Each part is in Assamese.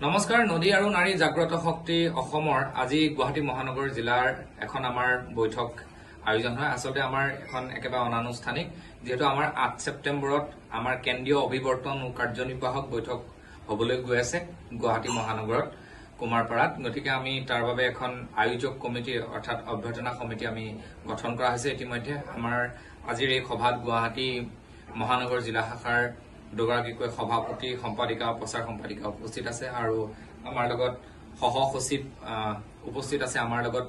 নমস্কাৰ নদী আৰু নাৰী জাগ্ৰত শক্তি অসমৰ আজি গুৱাহাটী মহানগৰ জিলাৰ এখন আমাৰ বৈঠক আয়োজন হয় আসলতে আমাৰ এখন একেবাৰে অনানুষ্ঠানিক যেহেতু আমাৰ 8 ছেপ্টেম্বৰত আমাৰ কেন্দ্ৰীয় অভিৱৰ্তন কাৰ্যনিৰ্বাহক বৈঠক হবলৈ গৈ আছে গুৱাহাটী মহানগৰত কুমাৰপাৰাত গতিকে আমি তাৰ বাবে এখন আয়োজক কমিটি অৰ্থাৎ অভ্যৰ্থনা সমিতি আমি গঠন কৰা হৈছে ইতিমধ্যে আমাৰ আজিৰ এই সভাত গুৱাহাটী মহানগৰ জিলা শাখাৰ দুগৰাকীকৈ সভাপতি সম্পাদিকা প্ৰচাৰ সম্পাদিকা উপস্থিত আছে আৰু আমাৰ লগত সহ সচিব উপস্থিত আছে আমাৰ লগত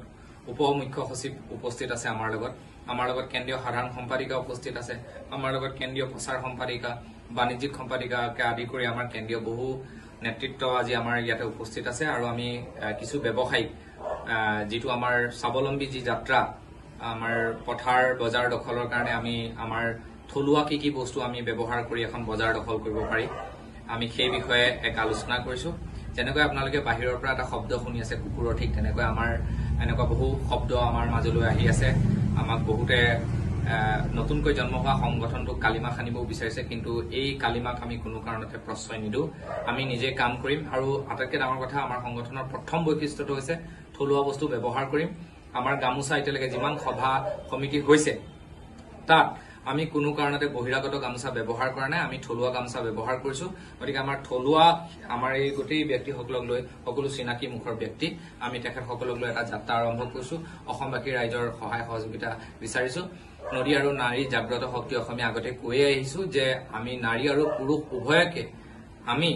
উপ মুখ্য সচিব উপস্থিত আছে আমাৰ লগত কেন্দ্ৰীয় সাধাৰণ সম্পাদিকা উপস্থিত আছে আমাৰ লগত কেন্দ্ৰীয় প্ৰচাৰ সম্পাদিকা বাণিজ্যিক সম্পাদিকাকে আদি কৰি আমাৰ কেন্দ্ৰীয় বহু নেতৃত্ব আজি আমাৰ ইয়াতে উপস্থিত আছে আৰু আমি কিছু ব্যৱসায়িক যেটো আমাৰ স্বাৱলম্বী যি যাত্ৰা আমাৰ পথাৰ বজাৰ দখলৰ কাৰণে আমি আমাৰ থলুৱা কি বস্তু আমি ব্যৱহাৰ কৰি এখন বজাৰ দখল কৰিব পাৰি আমি সেই বিষয়ে এক আলোচনা কৰিছো যেনেকৈ আপোনালোকে বাহিৰৰ পৰা এটা শব্দ শুনি আছে কুকুৰৰ ঠিক তেনেকৈ আমাৰ এনেকুৱা বহু শব্দ আমাৰ মাজলৈ আহি আছে আমাক বহুতে নতুনকৈ জন্ম হোৱা সংগঠনটো কালিমা খানিব বিচাৰিছে কিন্তু এই কালিমাক আমি কোনো কাৰণতে প্ৰশ্ৰয় নিদো আমি নিজে কাম কৰিম আৰু আটাইতকৈ ডাঙৰ কথা আমাৰ সংগঠনৰ প্ৰথম বৈশিষ্ট্যটো হৈছে থলুৱা বস্তু ব্যৱহাৰ কৰিম আমাৰ গামোচা এতিয়ালৈকে যিমান সভা সমিতি হৈছে তাত আমি কোনো কাৰণতে বহিৰাগত গামোচা ব্যৱহাৰ কৰা নাই আমি থলুৱা গামোচা ব্যৱহাৰ কৰিছো গতিকে আমাৰ থলুৱা আমাৰ এই গোটেই ব্যক্তিসকলক লৈ সকলো চিনাকি মুখৰ ব্যক্তি আমি তেখেতসকলক লৈ এটা যাত্ৰা আৰম্ভ কৰিছো অসমবাসী ৰাইজৰ সহায় সহযোগিতা বিচাৰিছো নদী আৰু নাৰী জাগ্ৰত শক্তি অসমীয়া আগতে কৈয়ে আহিছো যে আমি নাৰী আৰু পুৰুষ উভয়কে আমি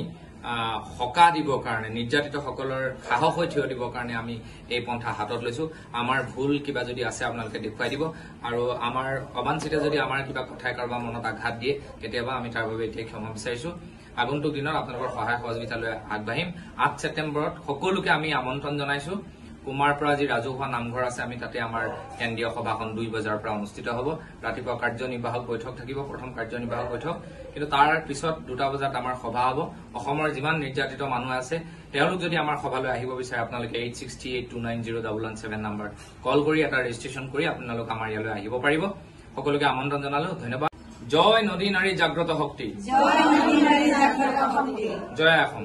হকা দিবৰ কাৰণে নিৰ্যাতিতসকলৰ সাহস হৈ থিয় দিবৰ কাৰণে আমি এই পন্থা হাতত লৈছো আমাৰ ভুল কিবা যদি আছে আপোনালোকে দেখুৱাই দিব আৰু আমাৰ অবাঞ্ছিত যদি আমাৰ কিবা কথাই কাৰোবাৰ মনত আঘাত দিয়ে কেতিয়াবা আমি তাৰ বাবে এতিয়া ক্ষমা বিচাৰিছো আগন্তুক দিনত আপোনালোকৰ সহায় সহযোগিতা লৈ আগবাঢ়িম 8 ছেপ্টেম্বৰত সকলোকে আমি আমন্ত্ৰণ জনাইছো কুমাৰপাৰা যি ৰাজহুৱা নামঘৰ আছে আমি তাতে আমাৰ কেন্দ্ৰীয় সভাখন 2 বজাৰ পৰা অনুষ্ঠিত হ'ব ৰাতিপুৱা কাৰ্যনিৰ্বাহক বৈঠক থাকিব প্ৰথম কাৰ্যনিৰ্বাহক বৈঠক কিন্তু তাৰ পিছত 2টা বজাত আমাৰ সভা হ'ব অসমৰ যিমান নিৰ্যাতিত মানুহ আছে তেওঁলোক যদি আমাৰ সভালৈ আহিব বিচাৰে আপোনালোকে 8682901117 নম্বৰ কল কৰি এটা ৰেজিষ্ট্ৰেচন কৰি আপোনালোক আমাৰ ইয়ালৈ আহিব পাৰিব সকলোকে আমন্ত্ৰণ জনালো ধন্যবাদ জয় নদী নাৰী জাগ্ৰত শক্তি জয় নদী নাৰী জাগ্ৰত শক্তি জয় অসম